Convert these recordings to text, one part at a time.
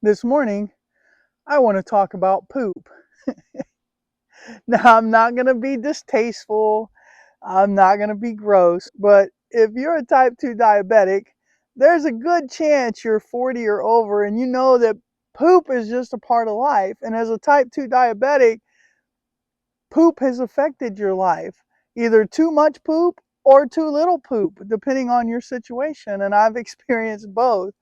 This morning, I want to talk about poop. Now, I'm not going to be distasteful. I'm not going to be gross. But if you're a type 2 diabetic, there's a good chance you're 40 or over and you know that poop is just a part of life. And as a type 2 diabetic, poop has affected your life. Either too much poop or too little poop, depending on your situation. And I've experienced both.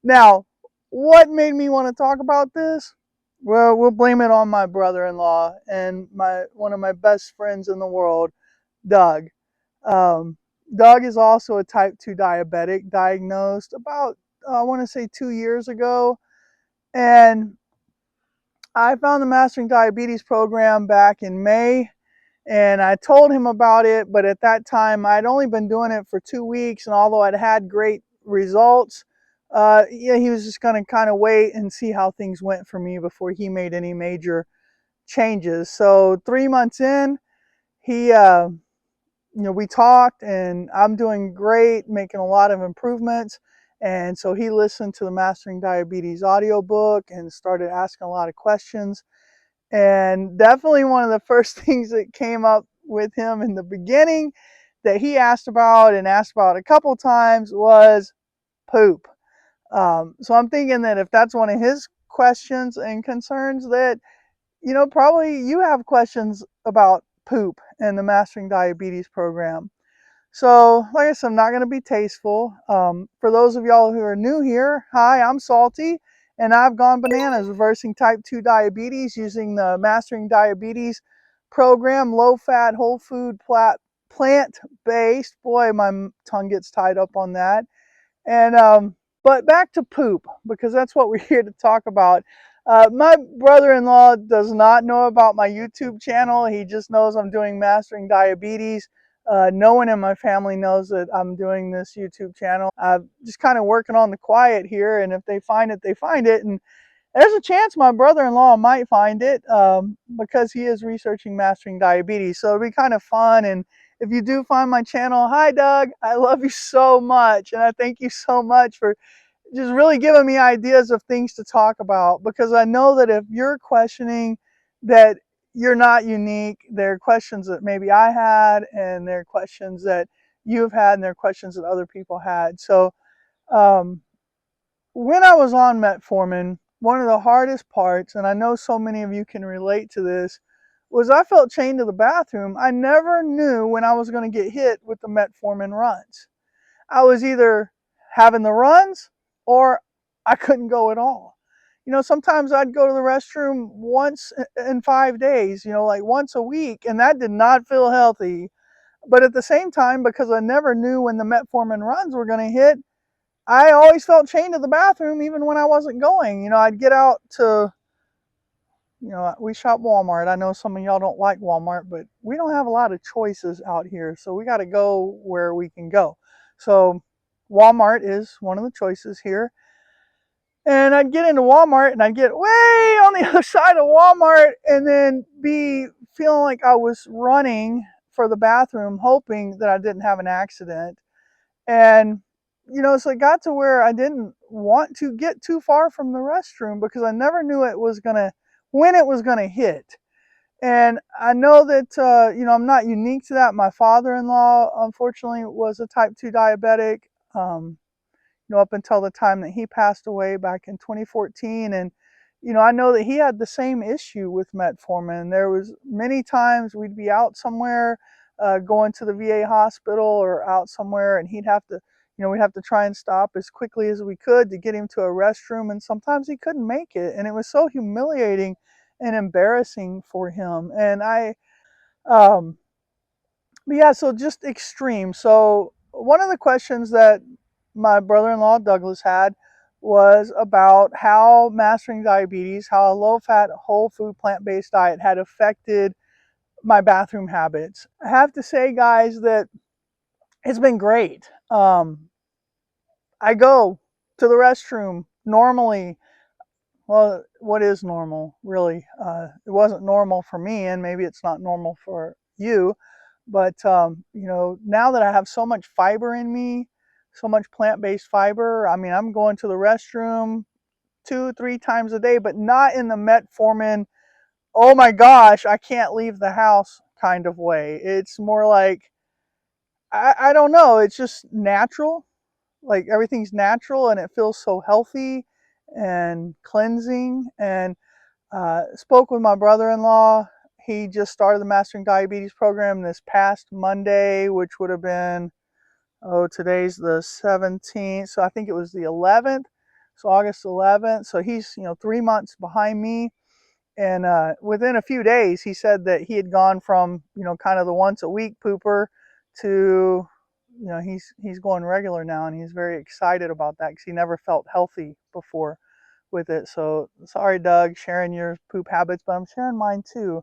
Now, what made me want to talk about this? Well, we'll blame it on my brother-in-law and one of my best friends in the world, Doug. Um, Doug is also a type 2 diabetic, diagnosed about, I want to say 2 years ago. And I found the Mastering Diabetes program back in May, and I told him about it, but at that time I'd only been doing it for 2 weeks, and although I'd had great results, yeah, he was just going to kind of wait and see how things went for me before he made any major changes. So 3 months in, he, we talked, and I'm doing great, making a lot of improvements. And so he listened to the Mastering Diabetes audiobook and started asking a lot of questions. And definitely one of the first things that came up with him in the beginning that he asked about and asked about a couple times was poop. So I'm thinking that if that's one of his questions and concerns, that, probably you have questions about poop and the Mastering Diabetes program. So, like I said, I'm not going to be tasteful. For those of y'all who are new here, hi, I'm Salty, and I've gone bananas reversing type 2 diabetes using the Mastering Diabetes program, low fat, whole food, plant based. Boy, my tongue gets tied up on that. And but back to poop, because that's what we're here to talk about. My brother-in-law does not know about my YouTube channel. He just knows I'm doing Mastering Diabetes. No one in my family knows that I'm doing this YouTube channel. I'm just kind of working on the quiet here, and if they find it, they find it. And there's a chance my brother-in-law might find it, because he is researching Mastering Diabetes. So it'll be kind of fun. And if you do find my channel, hi Doug, I love you so much. And I thank you so much for just really giving me ideas of things to talk about, because I know that if you're questioning, that you're not unique. There are questions that maybe I had, and there are questions that you've had, and there are questions that other people had. So um, when I was on Metformin, one of the hardest parts, and I know so many of you can relate to this, was I felt chained to the bathroom. I never knew when I was going to get hit with the Metformin runs. I was either having the runs or I couldn't go at all. Sometimes I'd go to the restroom once in 5 days, like once a week, and that did not feel healthy. But at the same time, because I never knew when the metformin runs were going to hit, I always felt chained to the bathroom even when I wasn't going. I'd get out to, we shop Walmart. I know some of y'all don't like Walmart, but we don't have a lot of choices out here. So we got to go where we can go. So Walmart is one of the choices here. And I'd get into Walmart and I'd get way on the other side of Walmart and then be feeling like I was running for the bathroom, hoping that I didn't have an accident. And, so it got to where I didn't want to get too far from the restroom because I never knew when it was going to hit. And I know that, I'm not unique to that. My father-in-law, unfortunately, was a type 2 diabetic, up until the time that he passed away back in 2014. And, I know that he had the same issue with metformin. There was many times we'd be out somewhere, going to the VA hospital or out somewhere, and we'd have to try and stop as quickly as we could to get him to a restroom. And sometimes he couldn't make it. And it was so humiliating and embarrassing for him. And um, but yeah, so just extreme. So one of the questions that my brother-in-law Douglas had was about how mastering diabetes, how a low-fat, whole food, plant-based diet had affected my bathroom habits. I have to say, guys, that it's been great. I go to the restroom normally. Well, what is normal, really? It wasn't normal for me, and maybe it's not normal for you. But, now that I have so much fiber in me, so much plant-based fiber, I mean, I'm going to the restroom 2-3 times a day, but not in the metformin, oh my gosh, I can't leave the house kind of way. It's more like, I don't know, it's just natural. Like everything's natural and it feels so healthy and cleansing. And spoke with my brother-in-law. He just started the Mastering Diabetes program this past Monday, which would have been, oh, today's the 17th. So I think it was the 11th. So August 11th. So he's, 3 months behind me. And within a few days, he said that he had gone from, kind of the once a week pooper to, he's going regular now, and he's very excited about that because he never felt healthy before with it. So sorry, Doug, sharing your poop habits, but I'm sharing mine too.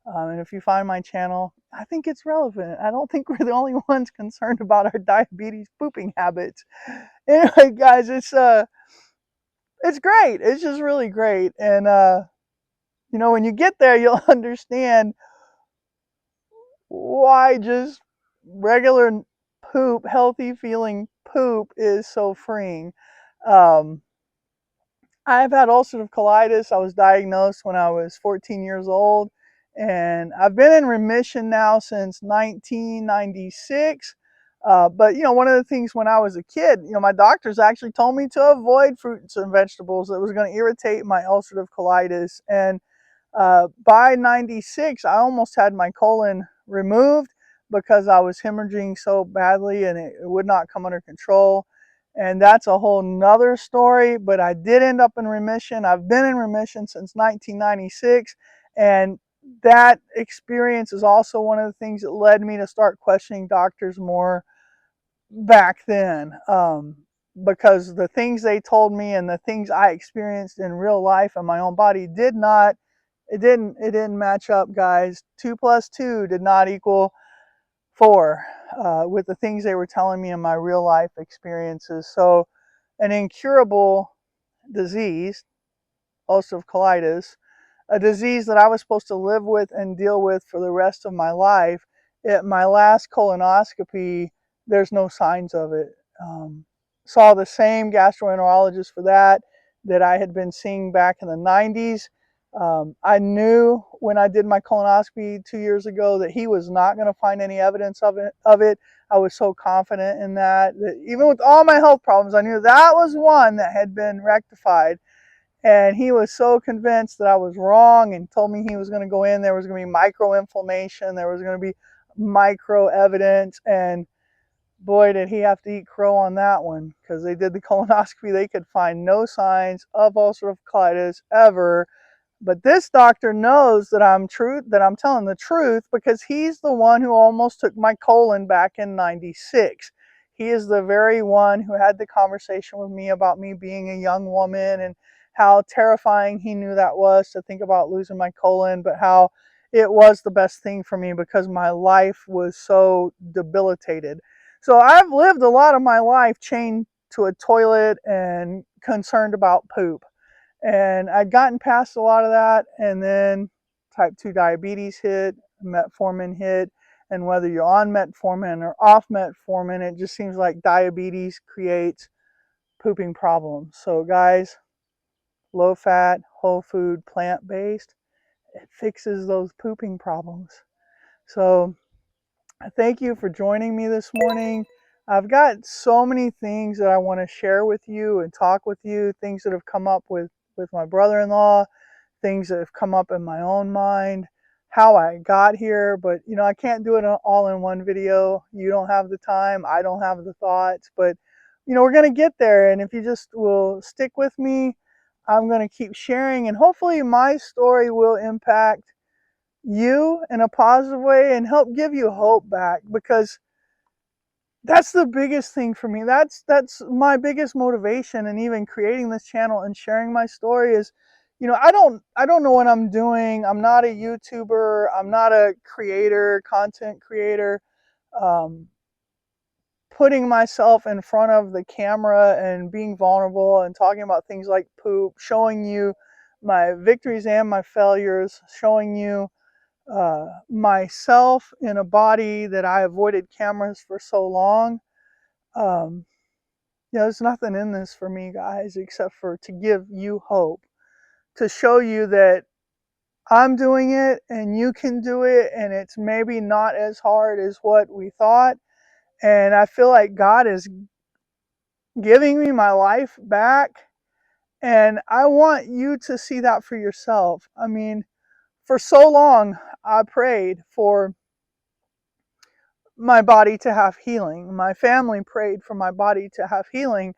And if you find my channel, I think it's relevant. I don't think we're the only ones concerned about our diabetes pooping habits. Anyway, guys, it's great. It's just really great. And when you get there, you'll understand why just regular poop, healthy feeling poop, is so freeing. Um, I've had ulcerative colitis. I was diagnosed when I was 14 years old, and I've been in remission now since 1996. But one of the things when I was a kid, my doctors actually told me to avoid fruits and vegetables that was going to irritate my ulcerative colitis. And by 96, I almost had my colon removed because I was hemorrhaging so badly and it would not come under control. And that's a whole nother story, but I did end up in remission. I've been in remission since 1996. And that experience is also one of the things that led me to start questioning doctors more back then. Because the things they told me and the things I experienced in real life in my own body it didn't match up, guys. 2 plus 2 did not equal 4 with the things they were telling me in my real life experiences. So an incurable disease, ulcerative colitis, a disease that I was supposed to live with and deal with for the rest of my life. At my last colonoscopy, there's no signs of it. Saw the same gastroenterologist for that I had been seeing back in the 90s. I knew when I did my colonoscopy 2 years ago that he was not going to find any evidence of it. I was so confident in that even with all my health problems, I knew that was one that had been rectified. And he was so convinced that I was wrong and told me he was going to go in. There was going to be micro-inflammation. There was going to be micro-evidence. And boy, did he have to eat crow on that one, because they did the colonoscopy. They could find no signs of ulcerative colitis ever. But this doctor knows that I'm telling the truth, because he's the one who almost took my colon back in 96. He is the very one who had the conversation with me about me being a young woman and how terrifying he knew that was to think about losing my colon, but how it was the best thing for me because my life was so debilitated. So I've lived a lot of my life chained to a toilet and concerned about poop. And I'd gotten past a lot of that, and then type 2 diabetes hit, metformin hit, and whether you're on metformin or off metformin, it just seems like diabetes creates pooping problems. So guys, low fat, whole food, plant-based, it fixes those pooping problems. So thank you for joining me this morning. I've got so many things that I want to share with you and talk with you, things that have come up with my brother-in-law, things that have come up in my own mind, how I got here. But I can't do it all in one video. You don't have the time, I don't have the thoughts, but we're going to get there. And if you just will stick with me, I'm going to keep sharing, and hopefully my story will impact you in a positive way and help give you hope back, because that's the biggest thing for me. That's my biggest motivation in even creating this channel and sharing my story is, I don't know what I'm doing. I'm not a YouTuber. I'm not a content creator. Um, Putting myself in front of the camera and being vulnerable and talking about things like poop, showing you my victories and my failures, showing you myself in a body that I avoided cameras for so long. Um, there's nothing in this for me, guys, except for to give you hope, to show you that I'm doing it and you can do it, and it's maybe not as hard as what we thought. And I feel like God is giving me my life back, and I want you to see that for yourself. I mean, for so long, I prayed for my body to have healing. My family prayed for my body to have healing.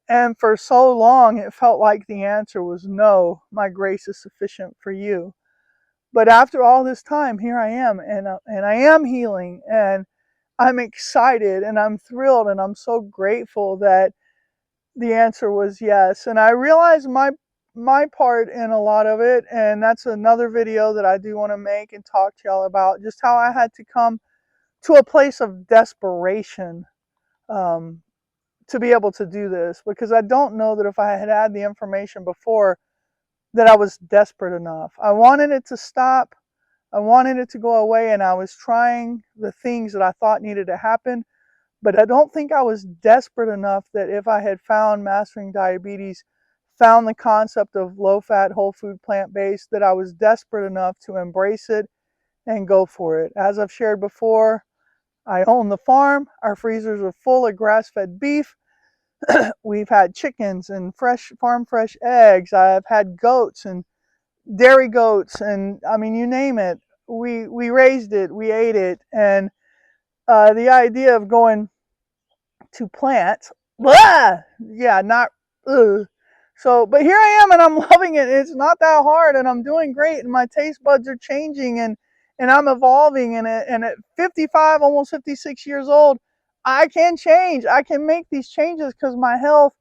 And for so long, it felt like the answer was no, my grace is sufficient for you. But after all this time, here I am, and I am healing, and I'm excited, and I'm thrilled, and I'm so grateful that the answer was yes. And I realized my part in a lot of it, and that's another video that I do want to make and talk to y'all about, just how I had to come to a place of desperation um, to be able to do this, because I don't know that if I had had the information before that I was desperate enough. I wanted it to stop. I wanted it to go away, and I was trying the things that I thought needed to happen, but I don't think I was desperate enough that if I had found Mastering Diabetes, found the concept of low-fat, whole food, plant-based, that I was desperate enough to embrace it and go for it. As I've shared before, I own the farm. Our freezers are full of grass-fed beef. We've had chickens and farm fresh eggs. I've had goats and dairy goats, and I mean, you name it. We raised it, we ate it, and the idea of going to plant, blah, yeah, not, ugh. So, but here I am, and I'm loving it. It's not that hard, and I'm doing great, and my taste buds are changing, and I'm evolving, and at 55, almost 56 years old, I can change. I can make these changes because my health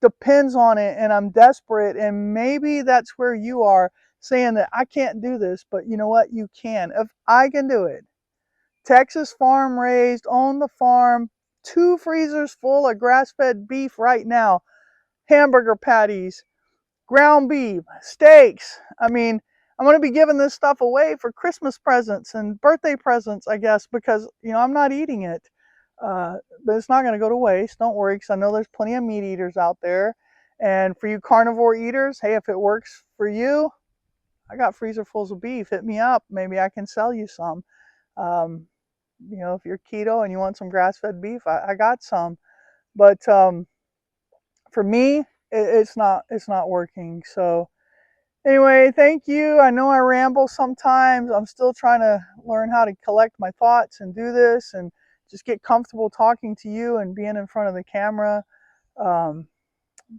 depends on it, and I'm desperate. And maybe that's where you are, saying that I can't do this, but you know what? You can. If I can do it, Texas farm raised, own the farm, 2 freezers full of grass-fed beef right now, hamburger patties, ground beef, steaks. I mean, I'm going to be giving this stuff away for Christmas presents and birthday presents, I guess, because, I'm not eating it. But it's not going to go to waste. Don't worry, because I know there's plenty of meat eaters out there. And for you carnivore eaters, hey, if it works for you, I got freezer fulls of beef. Hit me up. Maybe I can sell you some. Um, if you're keto and you want some grass-fed beef, I got some. But for me, it's not working. So anyway, thank you. I know I ramble sometimes. I'm still trying to learn how to collect my thoughts and do this, and just get comfortable talking to you and being in front of the camera. Um,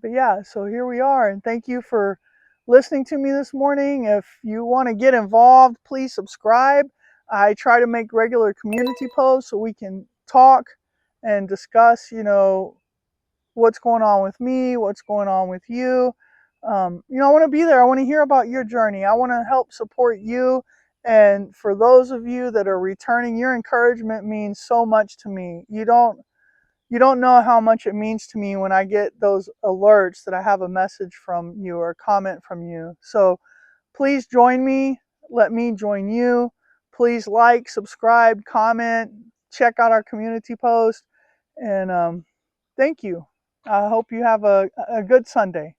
but yeah, so here we are, and thank you for listening to me this morning. If you want to get involved, please subscribe. I try to make regular community posts so we can talk and discuss, what's going on with me, what's going on with you. I want to be there. I want to hear about your journey. I want to help support you. And for those of you that are returning, your encouragement means so much to me. You don't know how much it means to me when I get those alerts that I have a message from you or a comment from you. So please join me. Let me join you. Please like, subscribe, comment, check out our community post. And thank you. I hope you have a good Sunday.